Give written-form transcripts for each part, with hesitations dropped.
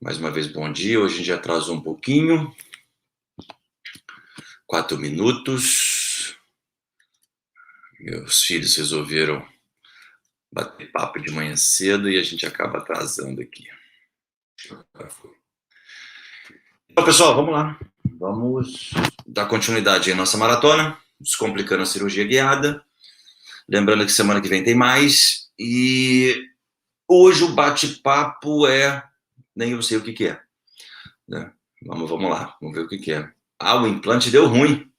Mais uma vez, bom dia. Hoje a gente atrasou um pouquinho. 4 minutos. Meus filhos resolveram bater papo de manhã cedo e a gente acaba atrasando aqui. Então, pessoal, vamos lá. Vamos dar continuidade à nossa maratona, Descomplicando a Cirurgia Guiada. Lembrando que semana que vem tem mais. E hoje o bate-papo nem eu sei o que é. Né? Vamos lá, vamos ver o que é. O implante deu ruim.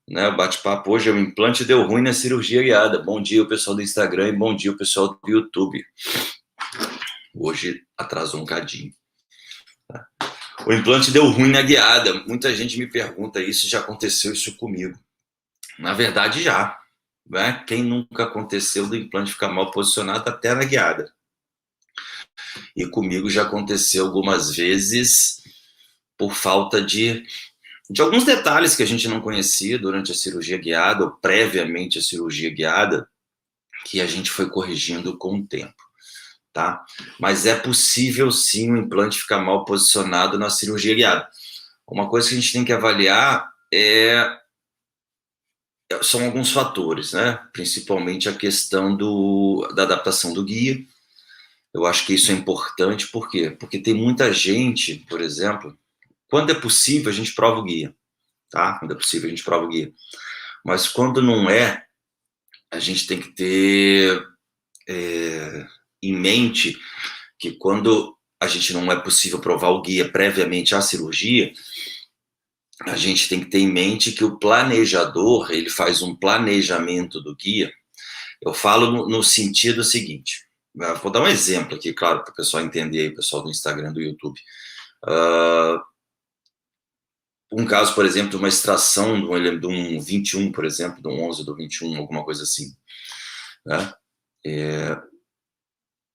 Né, o bate-papo hoje é o implante deu ruim na cirurgia guiada. Bom dia, o pessoal do Instagram, e bom dia, o pessoal do YouTube. Hoje atrasou um cadinho. Tá? O implante deu ruim na guiada. Muita gente me pergunta isso, já aconteceu isso comigo. Na verdade, já. Né? Quem nunca aconteceu do implante ficar mal posicionado até na guiada? E comigo já aconteceu algumas vezes por falta de alguns detalhes que a gente não conhecia durante a cirurgia guiada ou previamente a cirurgia guiada, que a gente foi corrigindo com o tempo, tá? Mas é possível sim o implante ficar mal posicionado na cirurgia guiada. Uma coisa que a gente tem que avaliar são alguns fatores, né? Principalmente a questão da adaptação do guia. Eu acho que isso é importante, por quê? Porque tem muita gente, por exemplo, quando é possível a gente prova o guia, tá? Quando é possível a gente prova o guia. Mas quando não é, a gente tem que ter em mente que quando a gente não é possível provar o guia previamente à cirurgia, a gente tem que ter em mente que o planejador, ele faz um planejamento do guia. Eu falo no sentido seguinte, vou dar um exemplo aqui, claro, para o pessoal entender aí, o pessoal do Instagram, do YouTube. Um caso, por exemplo, de uma extração de um 21, por exemplo, de um 11 do 21, alguma coisa assim. Né?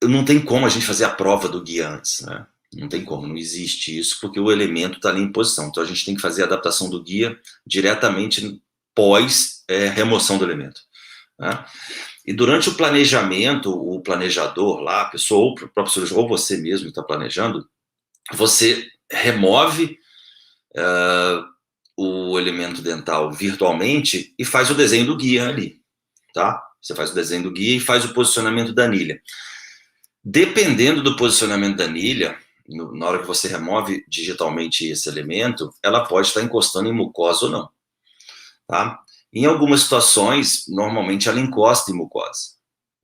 Não tem como a gente fazer a prova do guia antes, né? Não tem como, não existe isso, porque o elemento está ali em posição. Então a gente tem que fazer a adaptação do guia diretamente pós remoção do elemento. Né? E durante o planejamento, o planejador lá, a pessoa, ou o próprio cirurgião, ou você mesmo que está planejando, você remove o elemento dental virtualmente e faz o desenho do guia ali, tá? Você faz o desenho do guia e faz o posicionamento da anilha. Dependendo do posicionamento da anilha, na hora que você remove digitalmente esse elemento, ela pode estar encostando em mucosa ou não, tá? Em algumas situações, normalmente ela encosta em mucosa,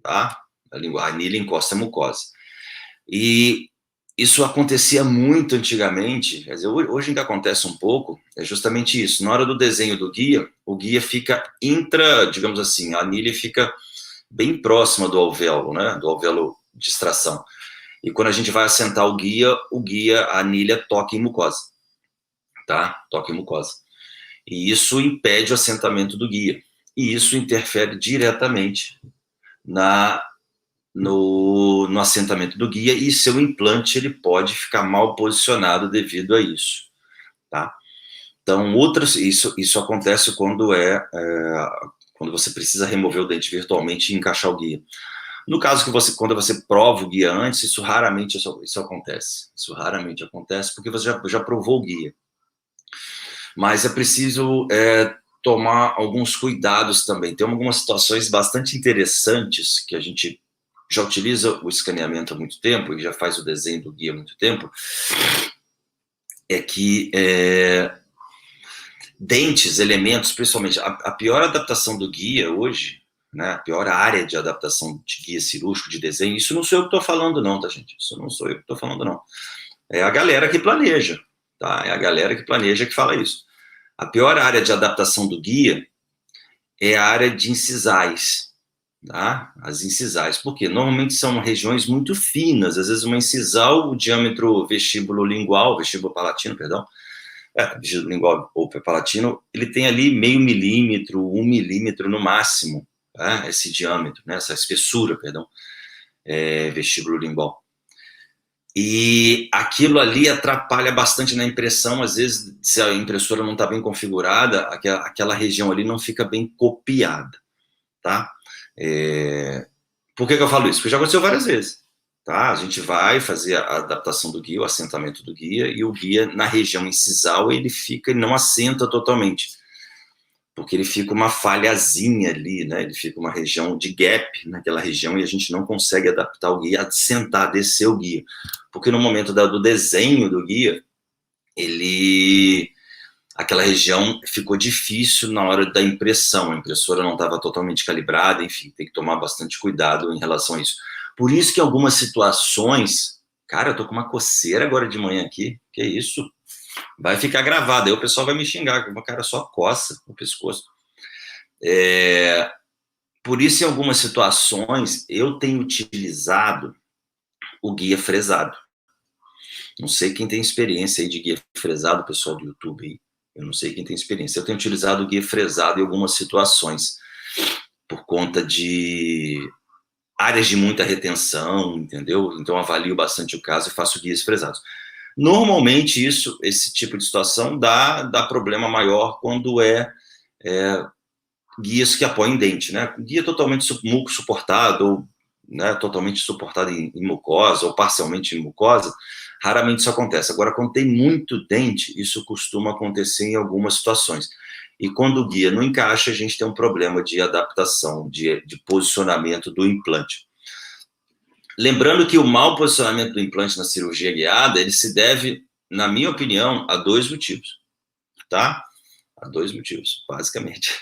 tá? A anilha encosta em mucosa. E isso acontecia muito antigamente, quer dizer, hoje ainda acontece um pouco, é justamente isso. Na hora do desenho do guia, o guia fica digamos assim, a anilha fica bem próxima do alvéolo, né? Do alvéolo de extração. E quando a gente vai assentar o guia, a anilha toca em mucosa, tá? Toca em mucosa. E isso impede o assentamento do guia. E isso interfere diretamente no assentamento do guia, e seu implante ele pode ficar mal posicionado devido a isso, tá? Então, isso acontece quando quando você precisa remover o dente virtualmente e encaixar o guia. No caso quando você prova o guia antes, isso raramente acontece. Isso raramente acontece porque você já provou o guia. Mas é preciso tomar alguns cuidados também. Tem algumas situações bastante interessantes que a gente já utiliza o escaneamento há muito tempo e já faz o desenho do guia há muito tempo, que dentes, elementos, principalmente, a pior adaptação do guia hoje, né, a pior área de adaptação de guia cirúrgico, de desenho, isso não sou eu que estou falando não, tá, gente? Isso não sou eu que estou falando não. É a galera que planeja, tá? É a galera que planeja que fala isso. A pior área de adaptação do guia é a área de incisais, tá? As incisais, porque normalmente são regiões muito finas, às vezes uma incisal, o diâmetro vestíbulo-palatino, perdão, vestíbulo lingual ou palatino, ele tem ali meio milímetro, 1 milímetro no máximo, tá? Esse diâmetro, né? Essa espessura, perdão, vestíbulo lingual. E aquilo ali atrapalha bastante na impressão, às vezes, se a impressora não está bem configurada, aquela região ali não fica bem copiada, tá? Por que eu falo isso? Porque já aconteceu várias vezes. tá? A gente vai fazer a adaptação do guia, o assentamento do guia, e o guia na região incisal ele não assenta totalmente, porque ele fica uma falhazinha ali, né? Ele fica uma região de gap naquela região e a gente não consegue adaptar o guia, sentar, descer o guia, porque no momento do desenho do guia, aquela região ficou difícil na hora da impressão, a impressora não estava totalmente calibrada, enfim, tem que tomar bastante cuidado em relação a isso. Por isso que em algumas situações, cara, eu tô com uma coceira agora de manhã aqui, que isso? Vai ficar gravado, aí o pessoal vai me xingar, que o cara só coça o pescoço. Por isso, em algumas situações, eu tenho utilizado o guia fresado. Não sei quem tem experiência aí de guia fresado, pessoal do YouTube aí. Eu não sei quem tem experiência. Eu tenho utilizado o guia fresado em algumas situações, por conta de áreas de muita retenção, entendeu? Então, avalio bastante o caso e faço guias fresados. Normalmente, esse tipo de situação dá problema maior quando guias que apoiam dente, né? Guia totalmente muco suportado, ou né, totalmente suportado em mucosa, ou parcialmente em mucosa, raramente isso acontece. Agora, quando tem muito dente, isso costuma acontecer em algumas situações. E quando o guia não encaixa, a gente tem um problema de adaptação, de posicionamento do implante. Lembrando que o mau posicionamento do implante na cirurgia guiada, ele se deve, na minha opinião, a 2 motivos, tá? A 2 motivos, basicamente.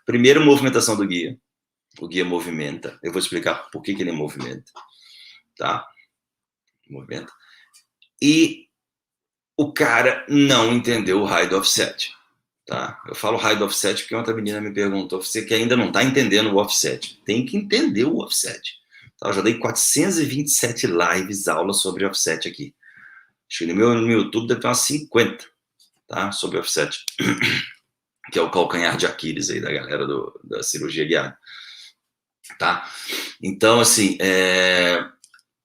Primeiro, movimentação do guia. O guia movimenta. Eu vou explicar por que ele movimenta, tá? Movimenta. E o cara não entendeu o raio do offset, tá? Eu falo raio do offset porque outra menina me perguntou, você que ainda não está entendendo o offset. Tem que entender o offset. Tá? Eu já dei 427 lives, aulas sobre offset aqui. Acho que no meu YouTube deve ter umas 50, tá? Sobre offset. Que é o calcanhar de Aquiles aí da galera da cirurgia guiada. Tá? Então, assim,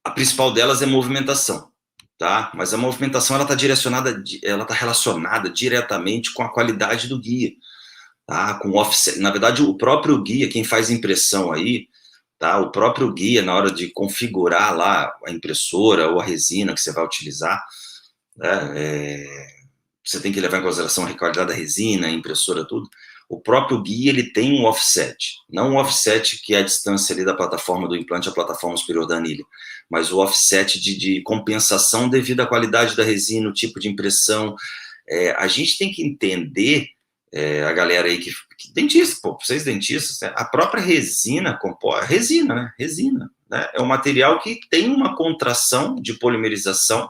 a principal delas é movimentação, tá? Mas a movimentação ela está relacionada diretamente com a qualidade do guia, tá? Com offset. Na verdade, o próprio guia, quem faz impressão aí, tá? O próprio guia na hora de configurar lá a impressora ou a resina que você vai utilizar, né? Você tem que levar em consideração a qualidade da resina, a impressora, tudo. O próprio guia ele tem um offset, não um offset que é a distância ali da plataforma do implante à plataforma superior da anilha, mas o offset de compensação devido à qualidade da resina, o tipo de impressão. A gente tem que entender, a galera aí que dentista, pô, vocês dentistas, né? A própria resina, resina, né? Resina, né? É um material que tem uma contração de polimerização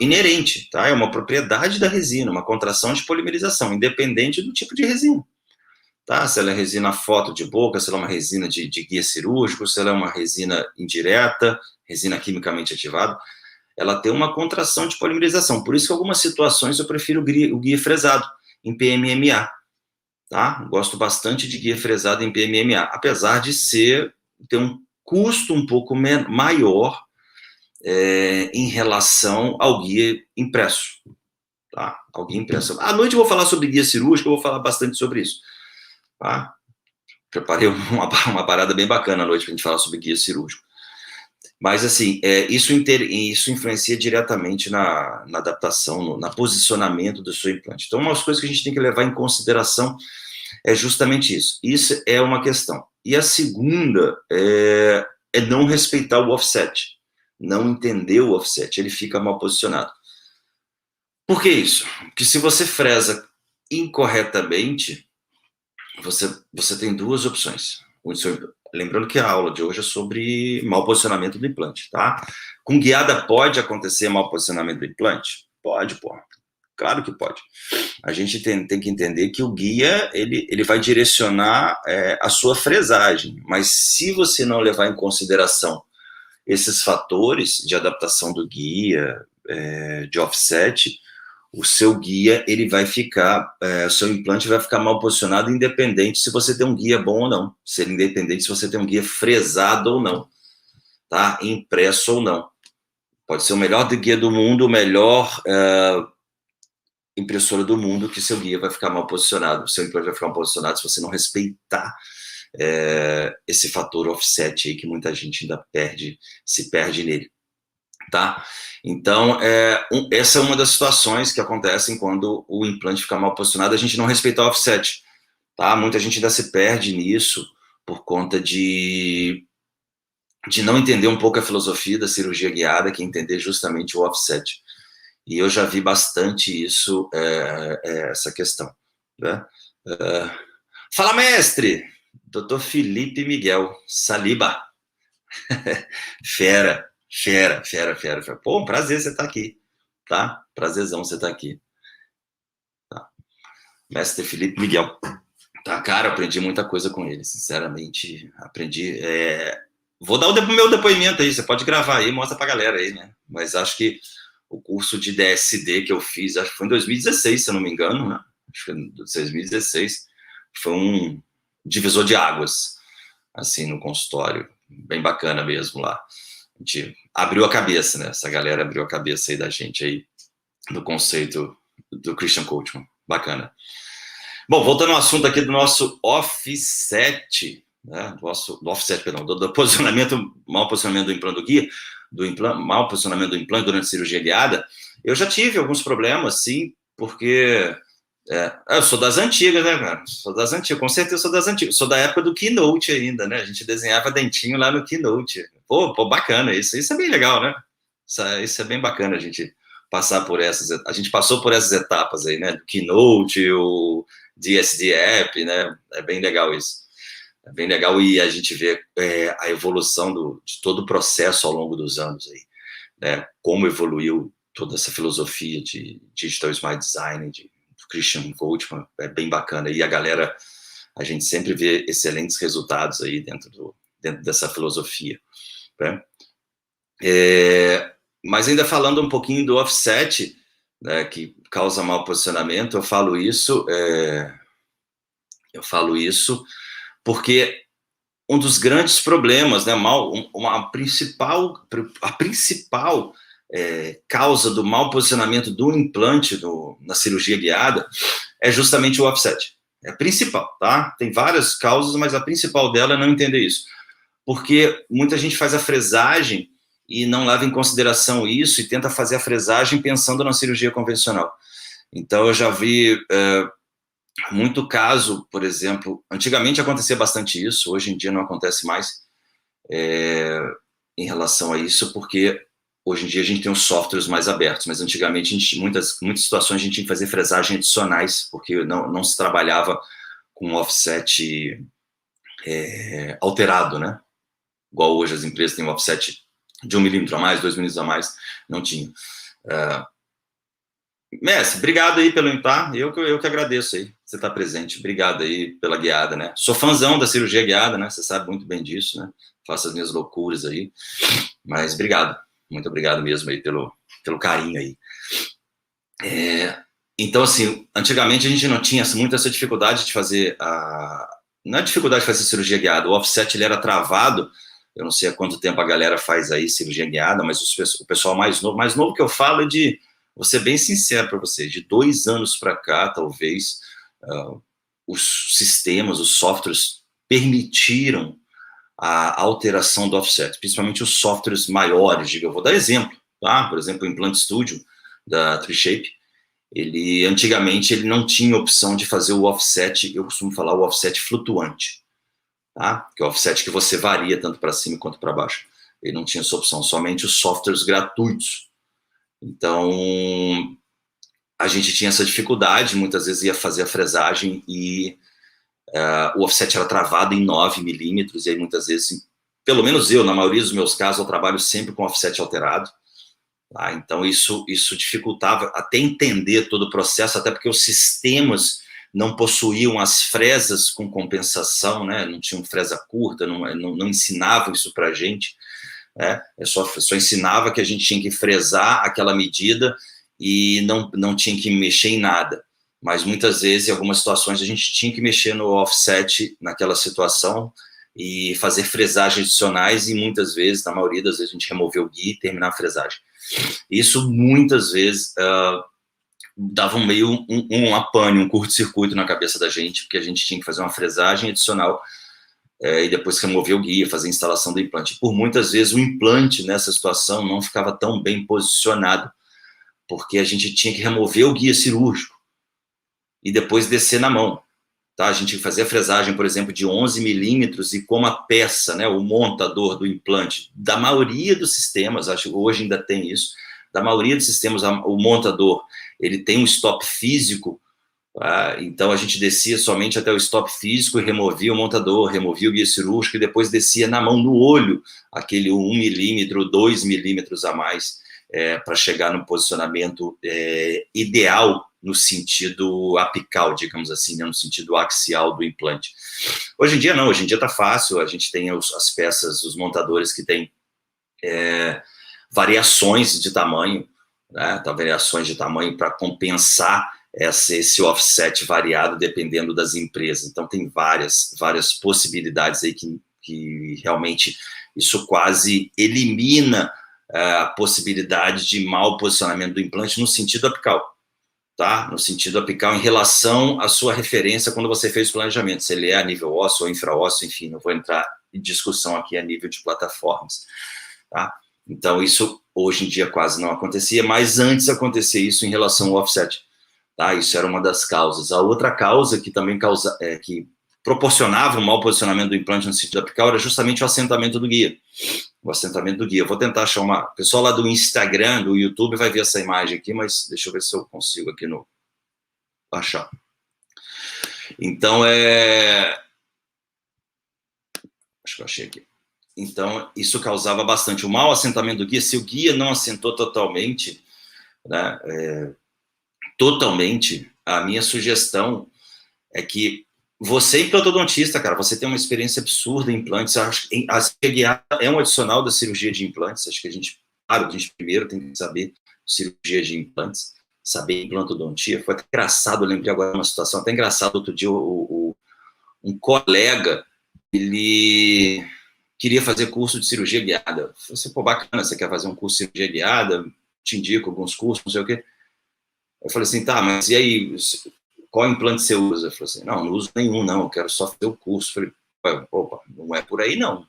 inerente, tá? É uma propriedade da resina, uma contração de polimerização, independente do tipo de resina, tá? Se ela é resina foto de boca, se ela é uma resina de guia cirúrgico, se ela é uma resina indireta, resina quimicamente ativada, ela tem uma contração de polimerização. Por isso que em algumas situações eu prefiro o guia fresado, em PMMA, tá? Gosto bastante de guia fresado em PMMA, apesar de ter um custo um pouco maior em relação ao guia impresso. Tá? Ao guia impresso. À noite eu vou falar sobre guia cirúrgico, eu vou falar bastante sobre isso. Tá? Preparei uma parada bem bacana à noite para a gente falar sobre guia cirúrgico. Mas, assim, isso influencia diretamente na adaptação, no posicionamento do seu implante. Então, uma das coisas que a gente tem que levar em consideração é justamente isso. Isso é uma questão. E a segunda é não respeitar o offset. Não entender o offset, ele fica mal posicionado. Por que isso? Porque se você fresa incorretamente, você tem 2 opções. Lembrando que a aula de hoje é sobre mau posicionamento do implante, tá? Com guiada pode acontecer mau posicionamento do implante? Pode, pô. Claro que pode. A gente tem que entender que o guia, ele vai direcionar a sua fresagem, mas se você não levar em consideração esses fatores de adaptação do guia, de offset, o seu guia, ele vai ficar, o seu implante vai ficar mal posicionado, independente se você tem um guia bom ou não, independente se você tem um guia fresado ou não, tá? Impresso ou não. Pode ser o melhor guia do mundo, o melhor impressora do mundo, que seu guia vai ficar mal posicionado, seu implante vai ficar mal posicionado se você não respeitar esse fator offset aí que muita gente ainda se perde nele, tá? Então, essa é uma das situações que acontecem quando o implante fica mal posicionado, a gente não respeitar o offset, tá? Muita gente ainda se perde nisso por conta de não entender um pouco a filosofia da cirurgia guiada, que é entender justamente o offset. E eu já vi bastante isso, essa questão, né? Fala, mestre! Dr. Felipe Miguel Saliba. Fera, fera, fera, fera, fera. Pô, um prazer você estar aqui, tá? Prazerzão você estar aqui. Tá? Mestre Felipe Miguel. Tá, cara, aprendi muita coisa com ele, sinceramente. Aprendi. Vou dar o meu depoimento aí, você pode gravar aí, mostra pra galera aí, né? Mas acho que o curso de DSD que eu fiz, acho que foi em 2016, se eu não me engano, né? Acho que foi em 2016. Foi um divisor de águas, assim, no consultório. Bem bacana mesmo lá. A gente abriu a cabeça, né? Essa galera abriu a cabeça aí da gente aí, do conceito do Christian Coachman. Bacana. Bom, voltando ao assunto aqui do nosso offset, né? Do offset, perdão, do mau posicionamento do implante do guia, mau posicionamento do implante durante a cirurgia guiada, eu já tive alguns problemas, sim, porque eu sou das antigas, né, cara? Sou das antigas, com certeza sou das antigas. Sou da época do Keynote ainda, né? A gente desenhava dentinho lá no Keynote. Pô, bacana isso. Isso é bem legal, né? Isso é bem bacana a gente passar por essas. A gente passou por essas etapas aí, né? Do Keynote, o DSD App, né? É bem legal isso. É bem legal e a gente vê a evolução de todo o processo ao longo dos anos aí, né? Como evoluiu toda essa filosofia de Digital Smart Design, do Christian Coachman, é bem bacana. E a galera, a gente sempre vê excelentes resultados aí dentro dessa filosofia, né? Mas ainda falando um pouquinho do offset, né, que causa mau posicionamento, eu falo isso porque um dos grandes problemas, né, a principal causa do mau posicionamento do implante na cirurgia guiada é justamente o offset. É a principal, tá? Tem várias causas, mas a principal dela é não entender isso. Porque muita gente faz a fresagem e não leva em consideração isso e tenta fazer a fresagem pensando na cirurgia convencional. Então, eu já vi muito caso, por exemplo, antigamente acontecia bastante isso, hoje em dia não acontece mais em relação a isso, porque hoje em dia a gente tem os softwares mais abertos, mas antigamente muitas situações a gente tinha que fazer fresagem adicionais, porque não se trabalhava com offset alterado, né? Igual hoje as empresas têm um offset de 1 milímetro a mais, 2 milímetros a mais, não tinha. Mestre, obrigado aí pelo entrar, eu que agradeço aí, você estar presente, obrigado aí pela guiada, né? Sou fãzão da cirurgia guiada, né? Você sabe muito bem disso, né? Faço as minhas loucuras aí, mas obrigado, muito obrigado mesmo aí pelo carinho aí. Então, assim, antigamente a gente não tinha muito essa dificuldade de fazer não é dificuldade de fazer cirurgia guiada, o offset ele era travado. Eu não sei há quanto tempo a galera faz aí cirurgia guiada, mas o pessoal mais novo que eu falo é vou ser bem sincero para vocês, de 2 anos para cá, talvez, os sistemas, os softwares permitiram a alteração do offset, principalmente os softwares maiores. Eu vou dar exemplo, tá? Por exemplo, o Implant Studio da 3Shape, antigamente ele não tinha opção de fazer o offset, eu costumo falar o offset flutuante, tá? Que é o offset que você varia tanto para cima quanto para baixo. Ele não tinha essa opção, somente os softwares gratuitos. Então, a gente tinha essa dificuldade, muitas vezes ia fazer a fresagem e o offset era travado em 9 milímetros, e aí muitas vezes, pelo menos eu, na maioria dos meus casos, eu trabalho sempre com offset alterado. Tá? Então, isso dificultava até entender todo o processo, até porque os sistemas não possuíam as fresas com compensação, né? Não tinham fresa curta, não ensinavam isso para a gente. Só ensinava que a gente tinha que fresar aquela medida e não tinha que mexer em nada. Mas muitas vezes, em algumas situações, a gente tinha que mexer no offset naquela situação e fazer fresagens adicionais, e muitas vezes, na maioria das vezes, a gente removeu o guia e terminar a fresagem. Isso muitas vezes dava um apane, um curto-circuito na cabeça da gente, porque a gente tinha que fazer uma fresagem adicional e depois remover o guia, fazer a instalação do implante. Por muitas vezes o implante nessa situação não ficava tão bem posicionado, porque a gente tinha que remover o guia cirúrgico e depois descer na mão. Tá? A gente fazia a fresagem, por exemplo, de 11 milímetros e como a peça, né, o montador do implante, da maioria dos sistemas, acho que hoje ainda tem isso, da maioria dos sistemas, o montador, ele tem um stop físico, tá? Então a gente descia somente até o stop físico e removia o montador, removia o guia cirúrgico e depois descia na mão no olho, aquele 1 milímetro, 2 milímetros a mais, para chegar no posicionamento ideal, no sentido apical, digamos assim, né, no sentido axial do implante. Hoje em dia não, hoje em dia está fácil, a gente tem as peças, os montadores que têm variações de tamanho, né, tá, variações de tamanho para compensar esse offset variado dependendo das empresas. Então tem várias possibilidades aí que realmente isso quase elimina a possibilidade de mau posicionamento do implante no sentido apical. Tá? No sentido apical, em relação à sua referência quando você fez o planejamento, se ele é a nível ósseo ou infraósseo, enfim, não vou entrar em discussão aqui a nível de plataformas. Tá? Então, isso hoje em dia quase não acontecia, mas antes acontecia isso em relação ao offset. Tá? Isso era uma das causas. A outra causa que também que proporcionava um mau posicionamento do implante no sentido apical era justamente o assentamento do guia. O assentamento do guia. Eu vou tentar achar uma... O pessoal lá do Instagram, do YouTube, vai ver essa imagem aqui, mas deixa eu ver se eu consigo aqui no... achar. Então, acho que eu achei aqui. Então, isso causava bastante o mau assentamento do guia. Se o guia não assentou totalmente, né, totalmente, a minha sugestão é que você, implantodontista, cara, você tem uma experiência absurda em implantes. Acho que a cirurgia guiada é um adicional da cirurgia de implantes. Acho que a gente primeiro tem que saber cirurgia de implantes, saber implantodontia. Foi até engraçado, eu lembrei agora de uma situação até engraçada. Outro dia, um colega, ele queria fazer curso de cirurgia guiada. Eu falei assim, pô, bacana, você quer fazer um curso de cirurgia guiada? Te indico alguns cursos, não sei o quê. Eu falei assim, tá, mas e aí, qual implante você usa? Eu falei assim, não uso nenhum, não, eu quero só fazer o curso. Eu falei, opa, não é por aí, não.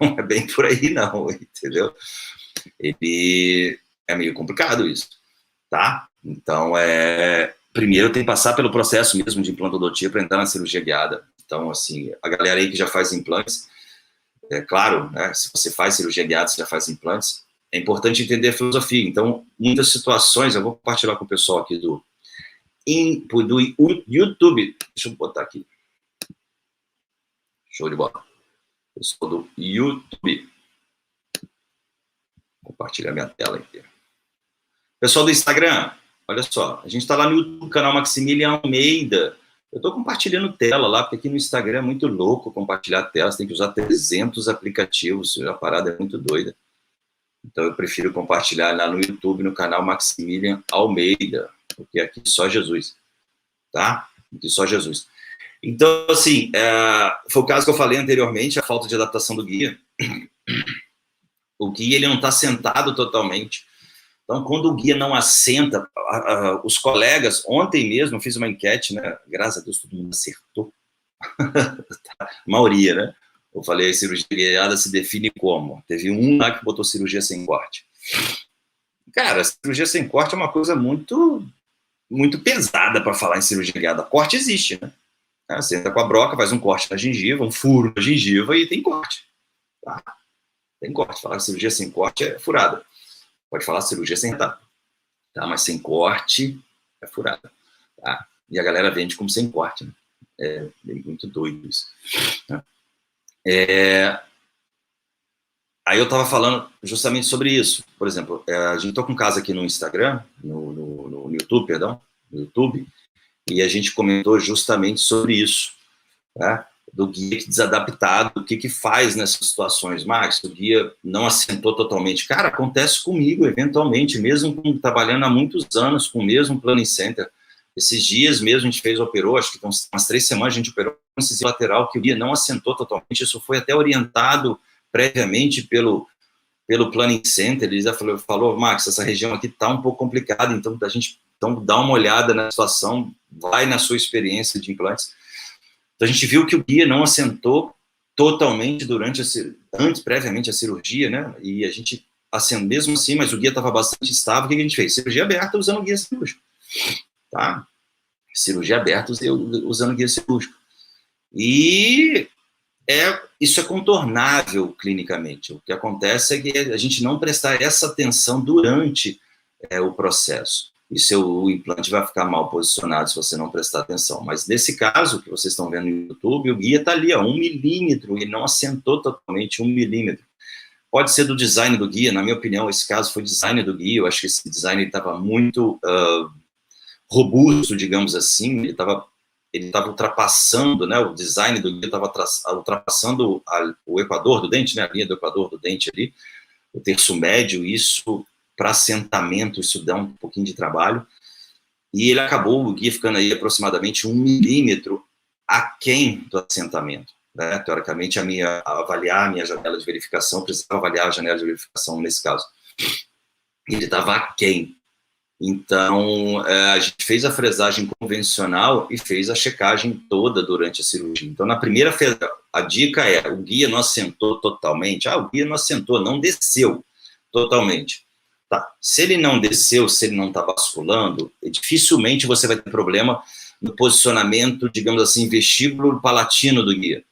Não é bem por aí, não, entendeu? É meio complicado isso, tá? Então, primeiro tem que passar pelo processo mesmo de implantodontia para entrar na cirurgia guiada. Então, assim, a galera aí que já faz implantes, claro, né, se você faz cirurgia guiada, você já faz implantes, é importante entender a filosofia. Então, muitas situações, eu vou compartilhar com o pessoal aqui do YouTube, deixa eu botar aqui, show de bola, pessoal do YouTube, compartilhar minha tela aqui. Pessoal do Instagram, olha só, a gente está lá no YouTube, canal Maximilian Almeida. Eu estou compartilhando tela lá, porque aqui no Instagram é muito louco compartilhar tela, você tem que usar 300 aplicativos, a parada é muito doida. Então eu prefiro compartilhar lá no YouTube, no canal Maximilian Almeida, porque aqui só Jesus, tá? Aqui só Jesus. Então, assim, foi o caso que eu falei anteriormente, a falta de adaptação do guia. O guia, ele não está sentado totalmente. Então, quando o guia não assenta, os colegas, ontem mesmo, eu fiz uma enquete, né? Graças a Deus, todo mundo acertou. A maioria, né? Eu falei, a cirurgia guiada se define como? Teve um lá que botou cirurgia sem corte. Cara, cirurgia sem corte é uma coisa muito, muito pesada para falar em cirurgia guiada. Corte existe, né? Você entra com a broca, faz um corte na gengiva, um furo na gengiva e tem corte. Tá? Tem corte. Falar cirurgia sem corte é furada. Pode falar cirurgia sem retalho, tá? Mas sem corte é furada. Tá? E a galera vende como sem corte, né? É muito doido isso. Né? Aí eu estava falando justamente sobre isso. Por exemplo, a gente está com um caso aqui no Instagram, no YouTube, perdão, no YouTube, e a gente comentou justamente sobre isso, tá? Do guia desadaptado, o que faz nessas situações, Max? O guia não assentou totalmente. Cara, acontece comigo, eventualmente, mesmo trabalhando há muitos anos com o mesmo planning center. Esses dias mesmo a gente operou, acho que umas 3 semanas a gente operou um incisivo lateral que o guia não assentou totalmente. Isso foi até orientado previamente pelo planning center. Ele já falou, Max, essa região aqui está um pouco complicada, então dá uma olhada na situação, vai na sua experiência de implantes. Então, a gente viu que o guia não assentou totalmente previamente à cirurgia, né? E a gente, assim, mesmo assim, mas o guia estava bastante estável, o que a gente fez? Cirurgia aberta usando o guia cirúrgico, tá? Cirurgia aberta usando o guia cirúrgico. E isso é contornável clinicamente. O que acontece é que a gente não prestar essa atenção durante o processo. E o implante vai ficar mal posicionado se você não prestar atenção. Mas nesse caso, que vocês estão vendo no YouTube, o guia está ali, 1 milímetro, e não assentou totalmente 1 milímetro. Pode ser do design do guia, na minha opinião, esse caso foi design do guia, eu acho que esse design estava muito robusto, digamos assim, ele estava ultrapassando, né, o design do guia estava ultrapassando o equador do dente, né, a linha do equador do dente ali, o terço médio, isso, para assentamento, isso dá um pouquinho de trabalho, e ele acabou, o guia ficando aí aproximadamente 1 milímetro aquém do assentamento, né, teoricamente, avaliar a minha janela de verificação, precisava avaliar a janela de verificação nesse caso, ele estava aquém. Então, a gente fez a fresagem convencional e fez a checagem toda durante a cirurgia. Então, na primeira a dica é, o guia não assentou totalmente. O guia não assentou, não desceu totalmente. Tá. Se ele não desceu, se ele não está basculando, dificilmente você vai ter problema no posicionamento, digamos assim, vestíbulo palatino do guia.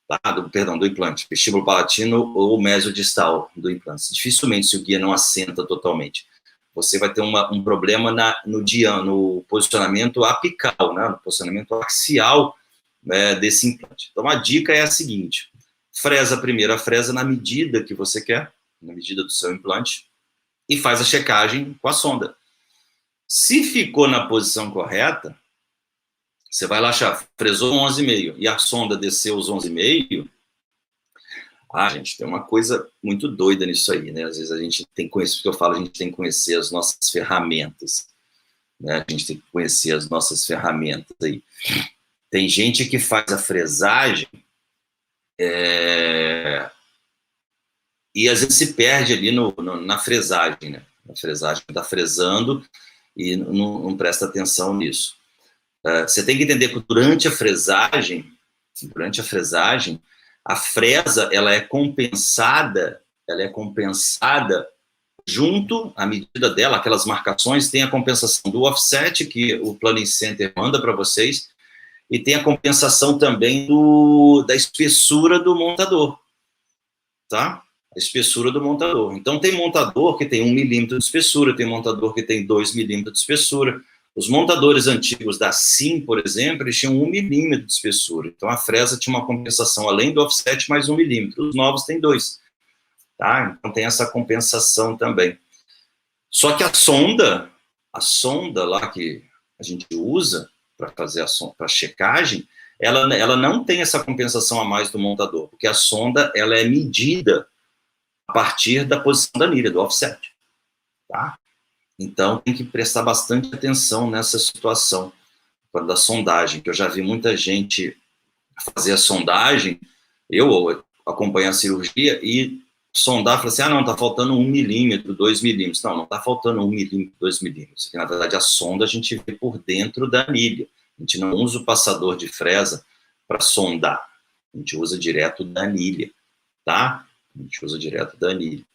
Tá? Do implante. Vestíbulo palatino ou mesodistal do implante. Dificilmente, se o guia não assenta totalmente. Você vai ter um problema no posicionamento apical, né, no posicionamento axial, né, desse implante. Então, a dica é a seguinte, fresa primeiro a fresa na medida que você quer, na medida do seu implante, e faz a checagem com a sonda. Se ficou na posição correta, você vai lá achar, fresou 11,5 e a sonda desceu os 11,5, gente, tem uma coisa muito doida nisso aí, né? Às vezes a gente tem que conhecer, porque eu falo, a gente tem que conhecer as nossas ferramentas, né? A gente tem que conhecer as nossas ferramentas aí. Tem gente que faz a fresagem e às vezes se perde ali na fresagem, né? Na fresagem, está fresando e não presta atenção nisso. Você tem que entender que durante a fresagem, a fresa, ela é compensada junto à medida dela, aquelas marcações, tem a compensação do offset, que o Planning Center manda para vocês, e tem a compensação também da espessura do montador, tá? A espessura do montador. Então, tem montador que tem 1 milímetro de espessura, tem montador que tem 2 milímetros de espessura. Os montadores antigos da SIM, por exemplo, eles tinham 1 milímetro de espessura. Então, a fresa tinha uma compensação além do offset mais 1 milímetro. Os novos têm 2. Tá? Então, tem essa compensação também. Só que a sonda lá que a gente usa para fazer a checagem, ela não tem essa compensação a mais do montador, porque a sonda ela é medida a partir da posição da anilha, do offset. Tá? Então, tem que prestar bastante atenção nessa situação da sondagem, que eu já vi muita gente fazer a sondagem, eu acompanho a cirurgia e sondar, falar assim, não, está faltando 1 milímetro, 2 milímetros. Não está faltando 1 milímetro, 2 milímetros. Porque, na verdade, a sonda a gente vê por dentro da anilha. A gente não usa o passador de fresa para sondar. A gente usa direto da anilha, tá? A gente usa direto da anilha.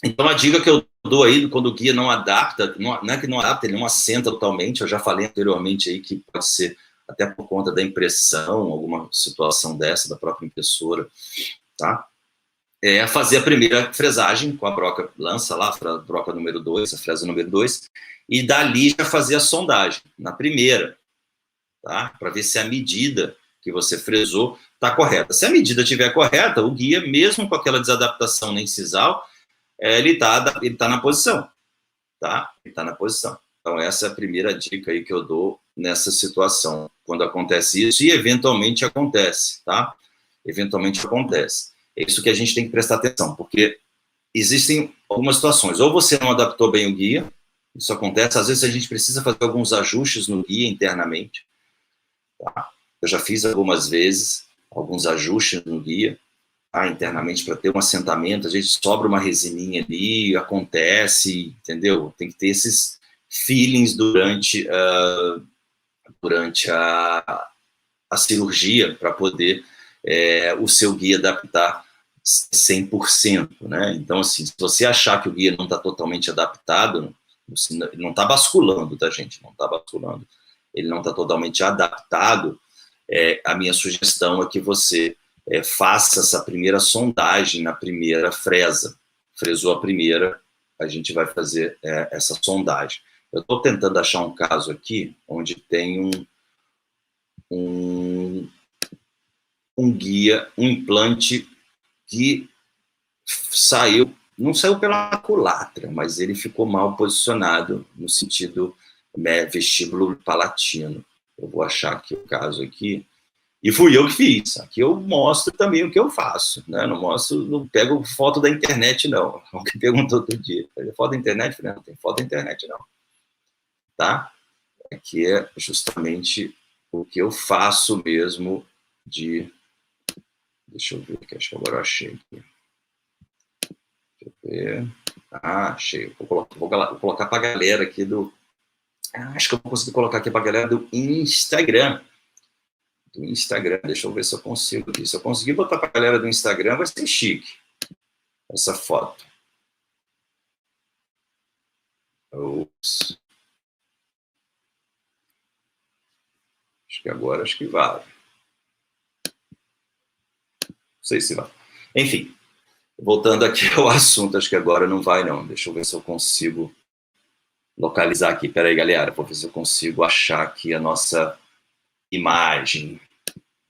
Então, a dica que eu dou aí, quando o guia não adapta, não é que não adapta, ele não assenta totalmente, eu já falei anteriormente aí que pode ser até por conta da impressão, alguma situação dessa, da própria impressora, tá? É fazer a primeira fresagem com a broca, lança lá, a broca número 2, a fresa número 2, e dali já fazer a sondagem, na primeira, tá? Para ver se a medida que você fresou está correta. Se a medida estiver correta, o guia, mesmo com aquela desadaptação na incisal, ele tá na posição, tá? Ele tá na posição. Então, essa é a primeira dica aí que eu dou nessa situação, quando acontece isso, e eventualmente acontece, tá? Eventualmente acontece. É isso que a gente tem que prestar atenção, porque existem algumas situações, ou você não adaptou bem o guia, isso acontece, às vezes a gente precisa fazer alguns ajustes no guia internamente, tá? Eu já fiz algumas vezes, alguns ajustes no guia, internamente para ter um assentamento, às vezes sobra uma resininha ali, acontece, entendeu? Tem que ter esses feelings durante a cirurgia para poder o seu guia adaptar 100%, né? Então, assim, se você achar que o guia não está totalmente adaptado, ele não está basculando, tá, gente? Não está basculando. Ele não está totalmente adaptado. A minha sugestão é que você faça essa primeira sondagem na primeira fresa. Fresou a primeira, a gente vai fazer essa sondagem. Eu estou tentando achar um caso aqui onde tem um guia, um implante que não saiu pela culatra, mas ele ficou mal posicionado no sentido vestíbulo palatino. Eu vou achar aqui o caso aqui. E fui eu que fiz. Aqui eu mostro também o que eu faço, né? Não pego foto da internet, não. Alguém perguntou outro dia. Foto da internet? Falei, não tem foto da internet, não. Tá? Aqui é justamente o que eu faço mesmo de... Deixa eu ver, que acho que agora eu achei aqui. Deixa eu ver. Achei. Vou colocar para a galera aqui do... acho que eu vou conseguir colocar aqui para a galera do Instagram. Deixa eu ver se eu consigo aqui. Se eu conseguir botar para a galera do Instagram, vai ser chique essa foto. Ups. Acho que vai. Não sei se vai. Enfim, voltando aqui ao assunto, acho que agora não vai, não. Deixa eu ver se eu consigo localizar aqui. Pera aí, galera, vou ver se eu consigo achar aqui a nossa imagem.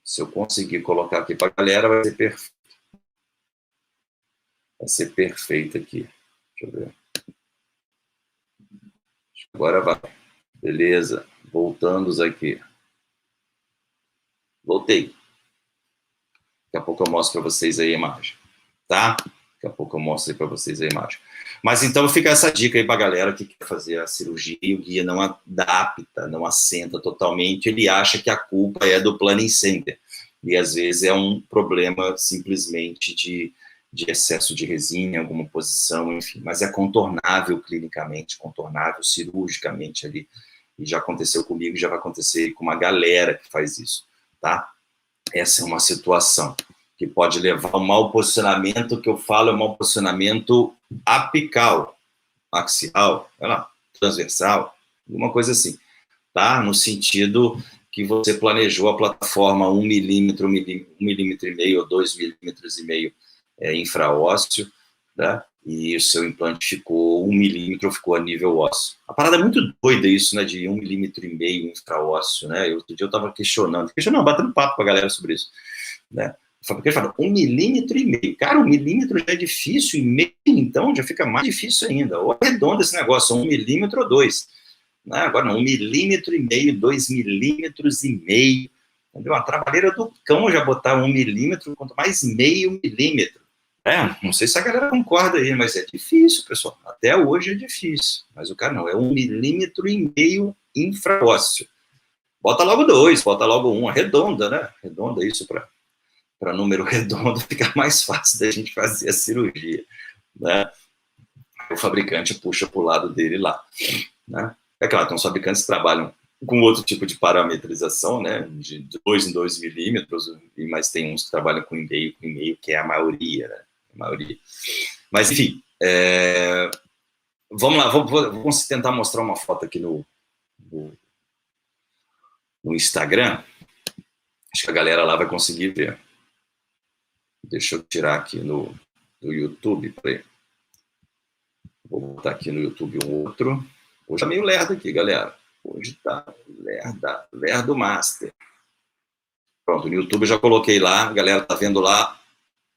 Se eu conseguir colocar aqui para a galera, vai ser perfeito. Vai ser perfeito aqui. Deixa eu ver. Agora vai. Beleza. Voltamos aqui. Voltei. Daqui a pouco eu mostro para vocês aí a imagem. Tá? Daqui a pouco eu mostro para vocês a imagem. Mas então fica essa dica aí para a galera que quer fazer a cirurgia e o guia não adapta, não assenta totalmente. Ele acha que a culpa é do planning center. E às vezes é um problema simplesmente de excesso de resina em alguma posição, enfim. Mas é contornável clinicamente, contornável cirurgicamente ali. E já aconteceu comigo, já vai acontecer com uma galera que faz isso, tá? Essa é uma situação que pode levar a um mau posicionamento, que eu falo é um mau posicionamento apical, axial, transversal, alguma coisa assim, tá? No sentido que você planejou a plataforma 1 milímetro, 1,5 milímetro ou 2,5 milímetros infraósseo, né? E o seu implante ficou 1 milímetro, ficou a nível ósseo. A parada é muito doida isso, né, de 1,5 milímetro infraósseo, né? Outro dia eu estava batendo papo com a galera sobre isso, né? Ele fala, 1,5 milímetro. Cara, 1 milímetro já é difícil, e meio, então, já fica mais difícil ainda. Ou arredonda esse negócio, 1 milímetro ou 2. Né? Agora não, 1,5 milímetro, 2,5 milímetros. Entendeu? A trabalheira do cão já botar 1 milímetro, quanto mais meio milímetro. Não sei se a galera concorda aí, mas é difícil, pessoal. Até hoje é difícil. Mas o cara não, é 1,5 milímetro infraósseo. Bota logo 2, bota logo 1, arredonda, né? Arredonda isso para número redondo, fica mais fácil da gente fazer a cirurgia, né? O fabricante puxa para o lado dele lá, né? É claro, tem uns fabricantes que trabalham com outro tipo de parametrização, né? De 2 em 2 milímetros, mas tem uns que trabalham com e-mail, que é a maioria, né? A maioria. Mas, enfim, vamos lá, vamos tentar mostrar uma foto aqui no Instagram. Acho que a galera lá vai conseguir ver. Deixa eu tirar aqui do YouTube. Vou botar aqui no YouTube um outro. Hoje tá meio lerdo aqui, galera. Hoje tá lerdo master. Pronto, no YouTube eu já coloquei lá. A galera tá vendo lá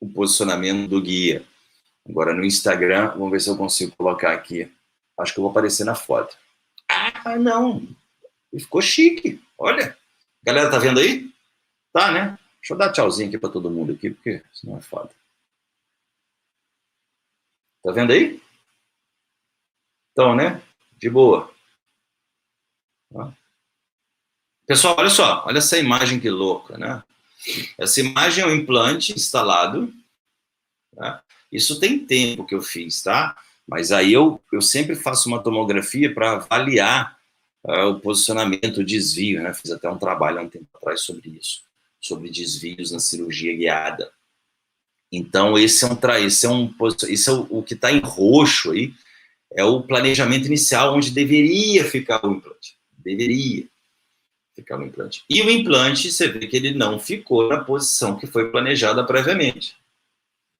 o posicionamento do guia. Agora no Instagram, vamos ver se eu consigo colocar aqui. Acho que eu vou aparecer na foto. Não. Ficou chique. Olha. A galera tá vendo aí? Tá, né? Deixa eu dar tchauzinho aqui para todo mundo aqui, porque senão é foda. Tá vendo aí? Então, né? De boa. Pessoal, olha só. Olha essa imagem que louca, né? Essa imagem é um implante instalado. Tá? Isso tem tempo que eu fiz, tá? Mas aí eu sempre faço uma tomografia para avaliar o posicionamento, o desvio, né? Fiz até um trabalho há um tempo atrás sobre isso. sobre desvios na cirurgia guiada. Então, esse é o que está em roxo aí, é o planejamento inicial, onde deveria ficar o implante. Deveria ficar o implante. E o implante, você vê que ele não ficou na posição que foi planejada previamente.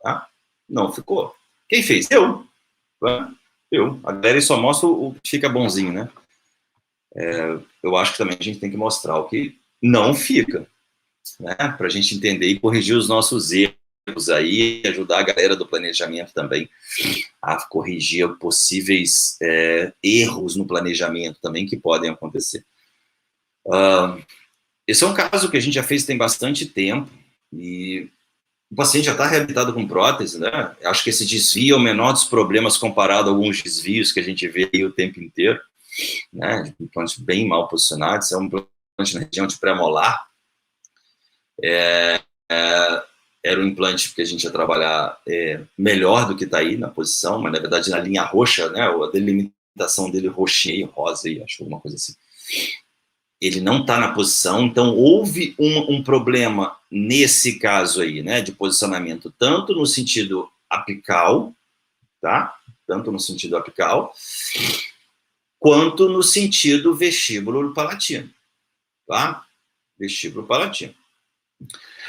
Tá? Não ficou. Quem fez? Eu. Eu. A galera só mostra o que fica bonzinho, né? Eu acho que também a gente tem que mostrar o que não fica, né? Para a gente entender e corrigir os nossos erros aí, ajudar a galera do planejamento também a corrigir possíveis erros no planejamento também que podem acontecer. Esse é um caso que a gente já fez tem bastante tempo e o paciente já está reabilitado com prótese, né? Acho que esse desvio é o menor dos problemas comparado a alguns desvios que a gente vê aí o tempo inteiro, né? Implantes bem mal posicionados, é um implante na região de pré-molar. Era um implante que a gente ia trabalhar melhor do que está aí na posição, mas na verdade na linha roxa, né? A delimitação dele roxinha e rosa, aí, acho alguma coisa assim. Ele não está na posição, então houve um problema nesse caso aí, né, de posicionamento, tanto no sentido apical, tá? Tanto no sentido apical, quanto no sentido vestíbulo palatino, tá? Vestíbulo palatino.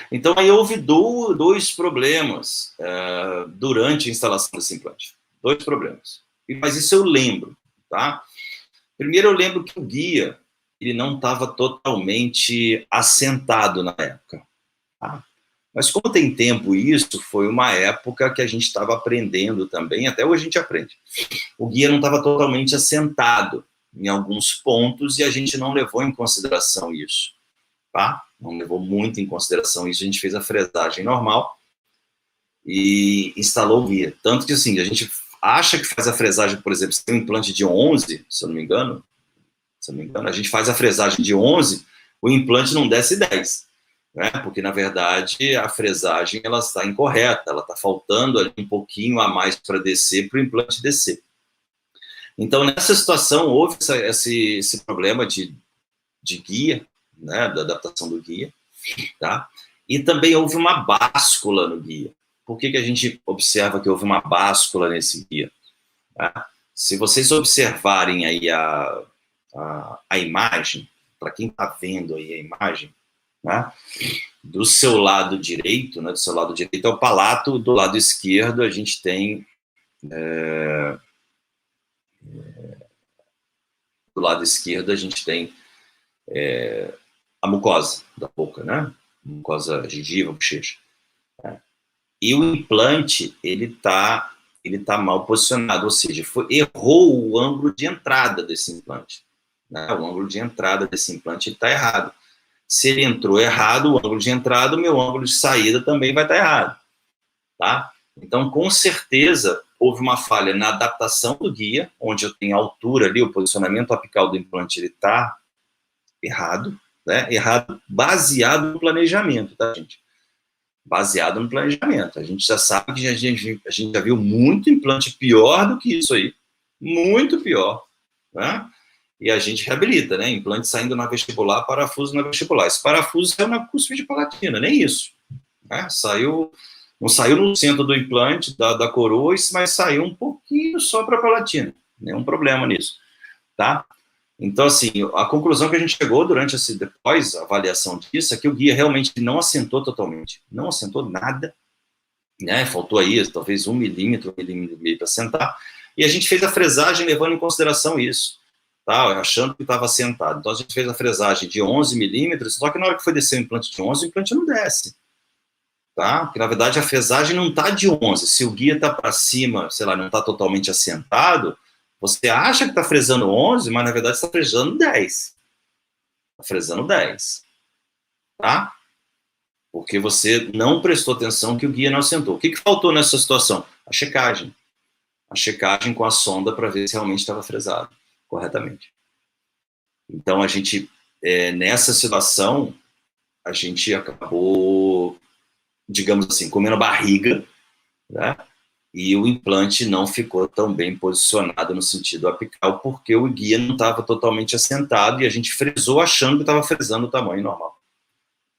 Então aí houve dois problemas durante a instalação desse implante. Dois problemas. Mas isso eu lembro, tá? Primeiro eu lembro que o guia ele não estava totalmente assentado na época. Tá? Mas como tem tempo isso, foi uma época que a gente estava aprendendo também, até hoje a gente aprende. O guia não estava totalmente assentado em alguns pontos e a gente não levou em consideração isso. Tá? Não levou muito em consideração isso, a gente fez a fresagem normal e instalou o guia. Tanto que assim, a gente acha que faz a fresagem, por exemplo, se tem um implante de 11, se eu não me engano, a gente faz a fresagem de 11, o implante não desce 10, né? Porque, na verdade, a fresagem ela está incorreta, ela está faltando ali um pouquinho a mais para descer, para o implante descer. Então, nessa situação, houve esse problema de guia, né? Da adaptação do guia, tá? E também houve uma báscula no guia. Por que a gente observa que houve uma báscula nesse guia? Tá? Se vocês observarem aí a imagem, para quem está vendo aí a imagem, né? Do seu lado direito, né? Do seu lado direito é o palato, do lado esquerdo a gente tem do lado esquerdo a gente tem a mucosa da boca, né? Mucosa gengiva, bochecha. Né? E o implante ele tá mal posicionado, ou seja, errou o ângulo de entrada desse implante. Né? O ângulo de entrada desse implante está errado. Se ele entrou errado, o ângulo de entrada, o meu ângulo de saída também vai estar errado. Tá? Então, com certeza, houve uma falha na adaptação do guia, onde eu tenho a altura ali, o posicionamento apical do implante ele está errado, né? Errado baseado no planejamento, tá, gente? Baseado no planejamento. A gente já sabe que a gente já viu muito implante pior do que isso aí. Muito pior. Né? E a gente reabilita, né? Implante saindo na vestibular, parafuso na vestibular. Esse parafuso saiu na cúspide palatina, nem isso. Né? Não saiu no centro do implante, da coroa, mas saiu um pouquinho só para a palatina. Nenhum problema nisso. Tá? Então, assim, a conclusão que a gente chegou depois a avaliação disso é que o guia realmente não assentou totalmente. Não assentou nada. Né? Faltou aí, talvez 1 milímetro, 1,5 milímetro para assentar. E a gente fez a fresagem levando em consideração isso. Tá? Achando que estava assentado. Então, a gente fez a fresagem de 11 milímetros, só que na hora que foi descer o implante de 11, o implante não desce. Tá? Porque, na verdade, a fresagem não está de 11. Se o guia está para cima, sei lá, não está totalmente assentado, você acha que está fresando 11, mas, na verdade, está fresando 10. Está fresando 10. Tá? Porque você não prestou atenção que o guia não assentou. O que faltou nessa situação? A checagem. A checagem com a sonda para ver se realmente estava fresado corretamente. Então, a gente, nessa situação, a gente acabou, digamos assim, comendo a barriga, né? E o implante não ficou tão bem posicionado no sentido apical, porque o guia não estava totalmente assentado e a gente fresou achando que estava fresando o tamanho normal.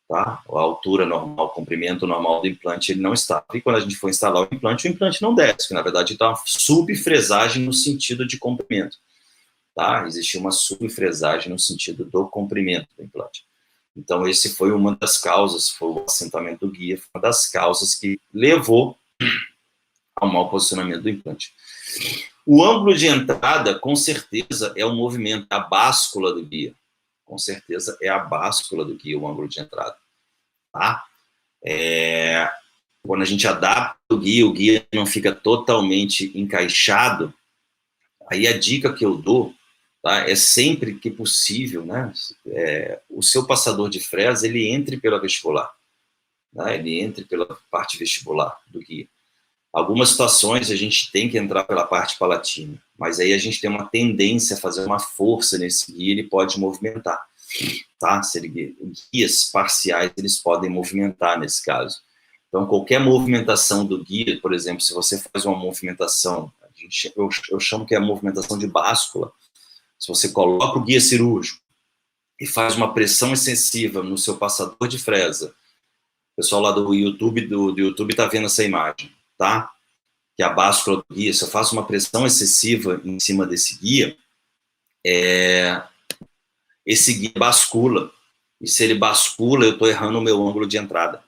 tá? A altura normal, o comprimento normal do implante, ele não estava. E quando a gente for instalar o implante não desce, que na verdade está uma subfresagem no sentido de comprimento, tá? Existia uma subfresagem no sentido do comprimento do implante. Então, esse foi uma das causas, foi o assentamento do guia, foi uma das causas que levou ao mau posicionamento do implante. O ângulo de entrada, com certeza, é o movimento, a báscula do guia. Com certeza, é a báscula do guia, o ângulo de entrada. Tá? Quando a gente adapta o guia não fica totalmente encaixado, aí a dica que eu dou, tá, é sempre que possível, né, o seu passador de fresa, ele entre pela vestibular. Tá? Ele entre pela parte vestibular do guia. Algumas situações a gente tem que entrar pela parte palatina, mas aí a gente tem uma tendência a fazer uma força nesse guia, ele pode movimentar, tá? Guias parciais, eles podem movimentar nesse caso. Então, qualquer movimentação do guia, por exemplo, se você faz uma movimentação, eu chamo que é a movimentação de báscula, se você coloca o guia cirúrgico e faz uma pressão excessiva no seu passador de fresa, o pessoal lá do YouTube está vendo essa imagem, tá? Que a báscula do guia, se eu faço uma pressão excessiva em cima desse guia, esse guia bascula. E se ele bascula, eu estou errando o meu ângulo de entrada.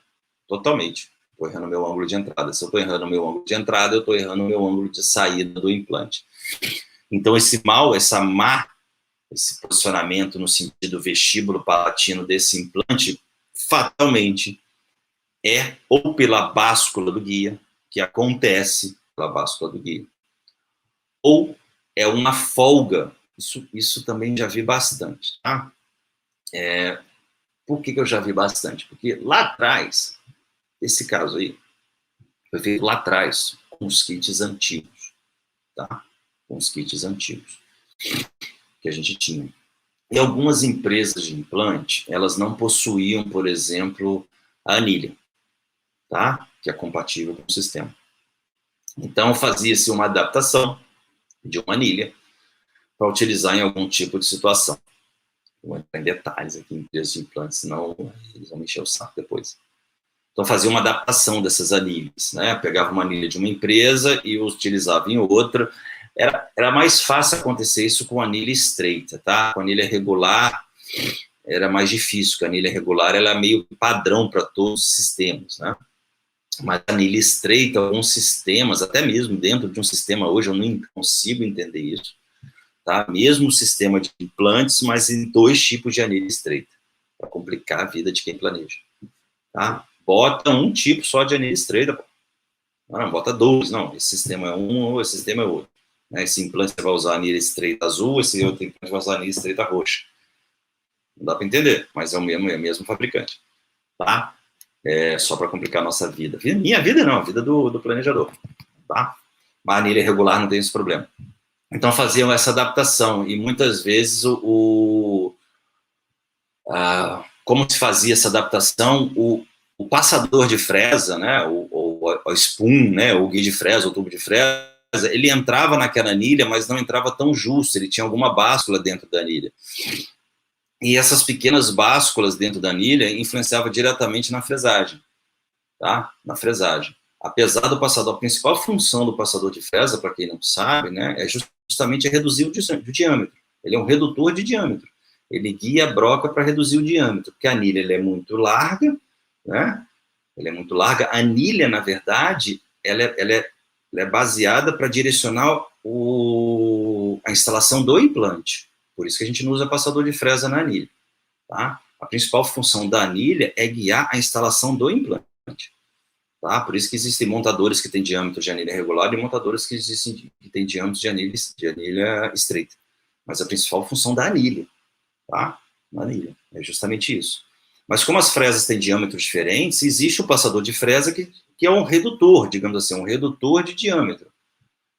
Totalmente. Estou errando o meu ângulo de entrada. Se eu estou errando o meu ângulo de entrada, eu estou errando o meu ângulo de saída do implante. Então, esse posicionamento no sentido vestíbulo palatino desse implante, fatalmente, é ou pela báscula do guia, que acontece pela báscula do guia, ou é uma folga. Isso também já vi bastante, tá? Por que eu já vi bastante? Porque lá atrás, esse caso aí, foi feito lá atrás, com os kits antigos, tá? Com os kits antigos que a gente tinha. E algumas empresas de implante, elas não possuíam, por exemplo, a anilha, tá? Que é compatível com o sistema. Então, fazia-se uma adaptação de uma anilha para utilizar em algum tipo de situação. Vou entrar em detalhes aqui em empresas de implantes, senão eles vão me encher o saco depois. Então, fazia uma adaptação dessas anilhas, né? Pegava uma anilha de uma empresa e utilizava em outra. Era mais fácil acontecer isso com anilha estreita, tá? Com anilha regular era mais difícil, porque a anilha regular ela é meio padrão para todos os sistemas, né? Mas a anilha estreita, alguns sistemas, até mesmo dentro de um sistema hoje, eu não consigo entender isso, tá? Mesmo o sistema de implantes, mas em 2 tipos de anilha estreita, para complicar a vida de quem planeja, tá? Bota um tipo só de anilha estreita, pô. Não, bota 2, não, esse sistema é um ou esse sistema é outro. Né? Esse implante você vai usar anilha estreita azul, esse outro implante vai usar anilha estreita roxa. Não dá para entender, mas é o mesmo fabricante, tá? Só para complicar a nossa vida. Minha vida não, a vida do planejador, tá? Mas a anilha regular não tem esse problema. Então faziam essa adaptação e muitas vezes como se fazia essa adaptação, o passador de fresa, né, o spoon, né, o guia de fresa, o tubo de fresa, ele entrava naquela anilha, mas não entrava tão justo, ele tinha alguma báscula dentro da anilha. E essas pequenas básculas dentro da anilha influenciavam diretamente na fresagem, tá? Na fresagem. Apesar do passador, a principal função do passador de fresa, para quem não sabe, né, é justamente reduzir o diâmetro. Ele é um redutor de diâmetro. Ele guia a broca para reduzir o diâmetro, porque a anilha ela é muito larga, né? Ela é muito larga. A anilha, na verdade, ela é baseada para direcionar a instalação do implante. Por isso que a gente não usa passador de fresa na anilha, tá? A principal função da anilha é guiar a instalação do implante, tá? Por isso que existem montadores que têm diâmetro de anilha regular e montadores que têm diâmetro de anilha estreita. Mas a principal função da anilha, tá? Na anilha, é justamente isso. Mas como as fresas têm diâmetros diferentes, existe o passador de fresa que é um redutor, digamos assim, um redutor de diâmetro.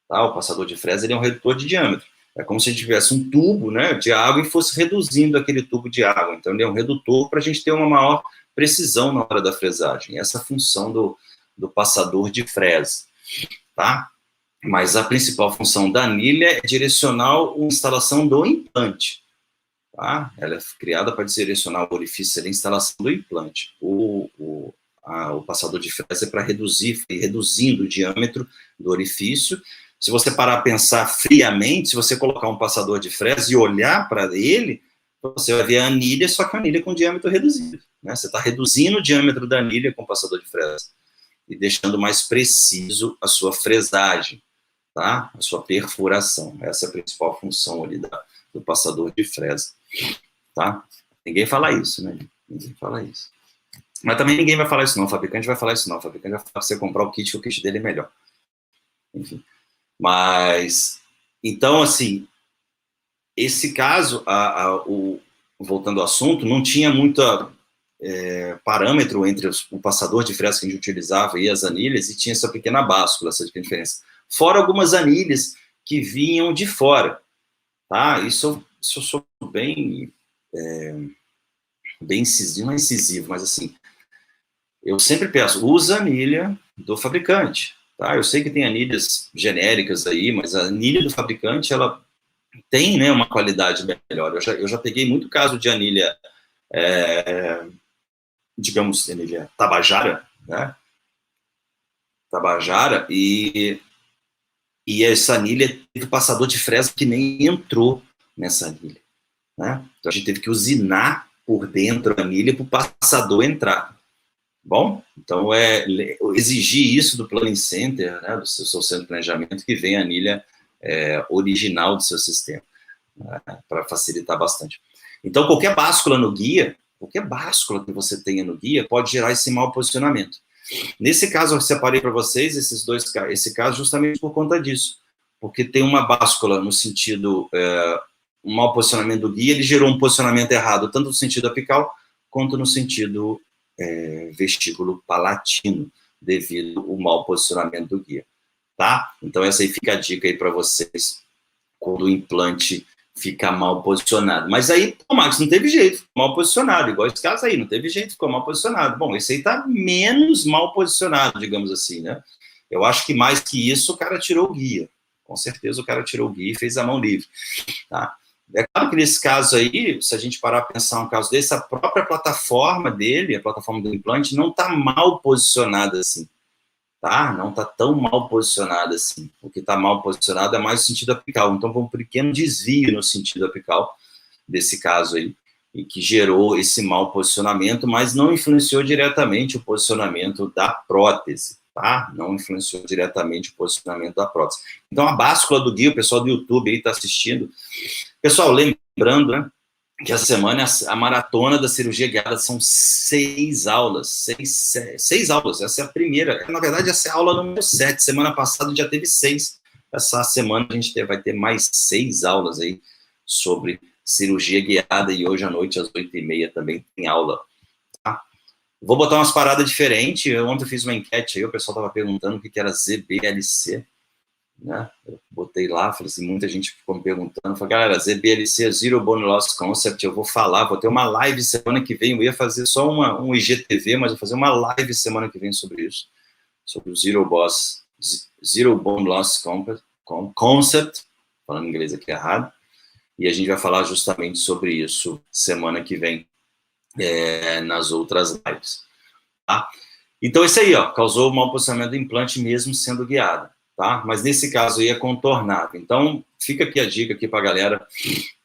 Tá? O passador de fresa ele é um redutor de diâmetro. É como se a gente tivesse um tubo, né, de água e fosse reduzindo aquele tubo de água. Então, ele é um redutor para a gente ter uma maior precisão na hora da fresagem. Essa é a função do passador de fresa. Tá? Mas a principal função da anilha é direcionar a instalação do implante. tá? Ela é criada para direcionar o orifício da instalação do implante. O passador de fresa é para reduzir, ir reduzindo o diâmetro do orifício. Se você parar a pensar friamente, se você colocar um passador de fresa e olhar para ele, você vai ver a anilha, só que a anilha com diâmetro reduzido, né? Você está reduzindo o diâmetro da anilha com o passador de fresa e deixando mais preciso a sua fresagem, tá? A sua perfuração. Essa é a principal função ali do passador de fresa, tá? Ninguém fala isso, né? Ninguém fala isso. Mas também ninguém vai falar isso não, o fabricante vai falar isso não, o fabricante vai falar para você comprar o kit, que o kit dele é melhor. Enfim. Mas, então, assim, esse caso, voltando ao assunto, não tinha muita parâmetro entre o passador de fresa que a gente utilizava e as anilhas, e tinha essa pequena báscula, essa pequena diferença. Fora algumas anilhas que vinham de fora, tá? Isso eu sou bem incisivo, não é incisivo, mas assim, eu sempre peço, usa a anilha do fabricante, tá? Eu sei que tem anilhas genéricas aí, mas a anilha do fabricante, ela tem, né, uma qualidade melhor. Eu já peguei muito caso de anilha, digamos, anilha tabajara, né? Tabajara, e essa anilha teve passador de fresa que nem entrou nessa anilha, né? Então a gente teve que usinar por dentro a anilha para o passador entrar. Bom, então exigir isso do Planning Center, né, do seu centro de planejamento, que venha a anilha original do seu sistema, né, para facilitar bastante. Então, qualquer báscula no guia, qualquer báscula que você tenha no guia, pode gerar esse mau posicionamento. Nesse caso, eu separei para vocês esse caso justamente por conta disso, porque tem uma báscula no sentido, um mau posicionamento do guia, ele gerou um posicionamento errado, tanto no sentido apical, quanto no sentido vestíbulo palatino, devido ao mau posicionamento do guia, tá? Então essa aí fica a dica aí para vocês, quando o implante fica mal posicionado. Mas aí, o Max, não teve jeito, ficou mal posicionado, igual esse caso aí, não teve jeito, ficou mal posicionado. Bom, esse aí tá menos mal posicionado, digamos assim, né? Eu acho que mais que isso, o cara tirou o guia. Com certeza o cara tirou o guia e fez a mão livre, tá? É claro que nesse caso aí, se a gente parar a pensar um caso desse, a própria plataforma dele, a plataforma do implante, não está mal posicionada assim, tá? Não está tão mal posicionada assim. O que está mal posicionado é mais no sentido apical. Então, foi um pequeno desvio no sentido apical desse caso aí, e que gerou esse mau posicionamento, mas não influenciou diretamente o posicionamento da prótese, tá? Não influenciou diretamente o posicionamento da prótese. Então, a báscula do guia, o pessoal do YouTube aí está assistindo. Pessoal, lembrando, né, que essa semana a maratona da cirurgia guiada são 6 aulas, 6 aulas, essa é a primeira, na verdade essa é a aula número 7, semana passada já teve 6, essa semana a gente vai ter mais 6 aulas aí sobre cirurgia guiada, e hoje à noite às 8h30 também tem aula, tá? Vou botar umas paradas diferentes, ontem eu fiz uma enquete aí, o pessoal estava perguntando o que era ZBLC, né? Eu botei lá, falei assim, muita gente ficou me perguntando, falei, galera, ZBLC, Zero Bone Loss Concept, eu vou falar, vou ter uma live semana que vem, eu ia fazer só um IGTV, mas eu vou fazer uma live semana que vem sobre isso, sobre o Zero Bone Loss Concept, falando inglês aqui errado, e a gente vai falar justamente sobre isso semana que vem, nas outras lives, tá? Então, isso aí, ó, causou mau posicionamento do implante mesmo sendo guiado. Tá? Mas nesse caso aí é contornável. Então, fica aqui a dica aqui para a galera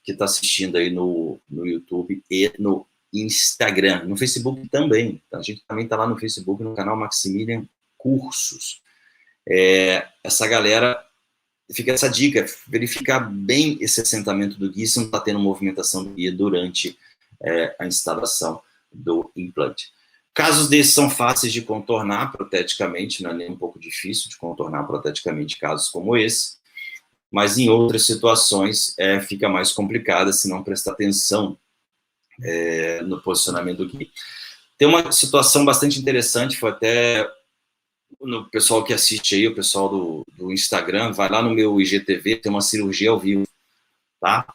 que está assistindo aí no YouTube e no Instagram, no Facebook também. A gente também está lá no Facebook, no canal Maximilian Cursos. Essa galera, fica essa dica, verificar bem esse assentamento do guia, se não está tendo movimentação do guia durante a instalação do implante. Casos desses são fáceis de contornar proteticamente, não é nem um pouco difícil de contornar proteticamente casos como esse, mas em outras situações fica mais complicada se não prestar atenção no posicionamento do guia. Tem uma situação bastante interessante, foi até no pessoal que assiste aí, o pessoal do Instagram, vai lá no meu IGTV, tem uma cirurgia ao vivo, tá?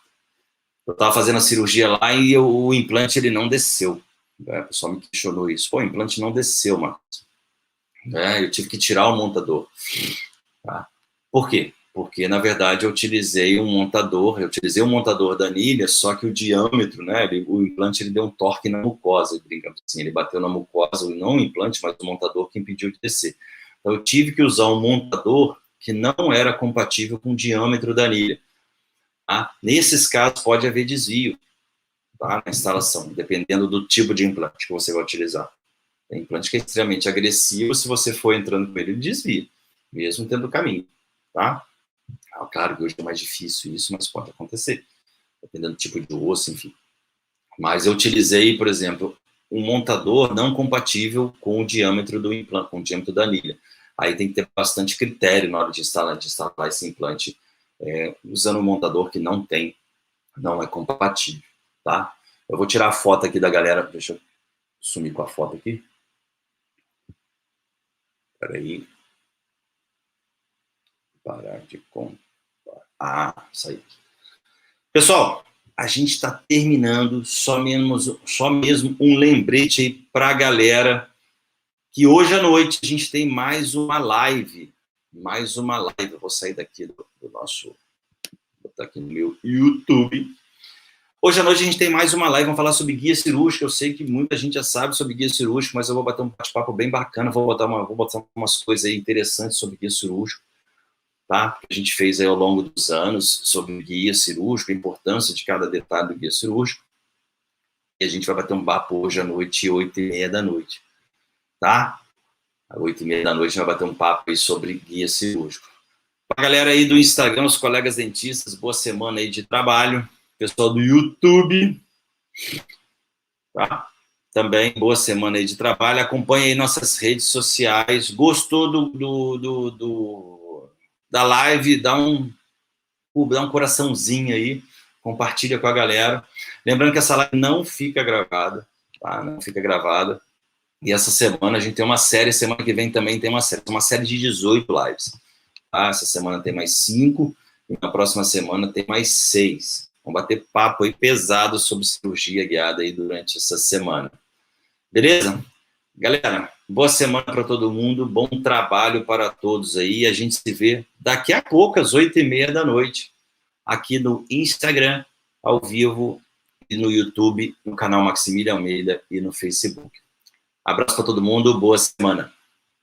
Eu estava fazendo a cirurgia lá e o implante ele não desceu. O pessoal me questionou isso. Pô, o implante não desceu, Marcos. Eu tive que tirar o montador. Tá? Por quê? Porque, na verdade, eu utilizei um montador da anilha, só que o diâmetro, né, o implante ele deu um torque na mucosa, digamos assim, ele bateu na mucosa, não o implante, mas o montador que impediu de descer. Então, eu tive que usar um montador que não era compatível com o diâmetro da anilha. Tá? Nesses casos, pode haver desvio, tá, na instalação, dependendo do tipo de implante que você vai utilizar. Tem implante que é extremamente agressivo, se você for entrando com ele desvia, mesmo tendo caminho, tá? Claro que hoje é mais difícil isso, mas pode acontecer, dependendo do tipo de osso, enfim. Mas eu utilizei, por exemplo, um montador não compatível com o diâmetro do implante, com o diâmetro da anilha. Aí tem que ter bastante critério na hora de instalar esse implante, usando um montador que não é compatível, tá? Eu vou tirar a foto aqui da galera, deixa eu sumir com a foto aqui. Espera aí. Parar de contar. Isso aí. Pessoal, a gente está terminando, só mesmo um lembrete aí para a galera, que hoje à noite a gente tem mais uma live. Eu vou sair daqui do nosso... Vou botar aqui no meu YouTube. Hoje à noite a gente tem mais uma live, vamos falar sobre guia cirúrgico. Eu sei que muita gente já sabe sobre guia cirúrgico, mas eu vou bater um bate-papo bem bacana, vou botar umas coisas aí interessantes sobre guia cirúrgico, tá? Que a gente fez aí ao longo dos anos sobre o guia cirúrgico, a importância de cada detalhe do guia cirúrgico. E a gente vai bater um papo hoje à noite, 8h30 da noite, tá? Às 8h30 da noite a gente vai bater um papo aí sobre guia cirúrgico. Pra galera aí do Instagram, os colegas dentistas, boa semana aí de trabalho. Pessoal do YouTube, tá? Também boa semana aí de trabalho. Acompanhe aí nossas redes sociais. Gostou da live? Dá um coraçãozinho aí, compartilha com a galera. Lembrando que essa live não fica gravada, tá? Não fica gravada. E essa semana a gente tem uma série, semana que vem também tem uma série de 18 lives. Tá? Essa semana tem mais 5, e na próxima semana tem mais 6. Vamos bater papo aí pesado sobre cirurgia guiada aí durante essa semana. Beleza? Galera, boa semana para todo mundo, bom trabalho para todos aí. A gente se vê daqui a pouco, às 8h30 da noite, aqui no Instagram, ao vivo, e no YouTube, no canal Maximiliano Almeida e no Facebook. Abraço para todo mundo, boa semana.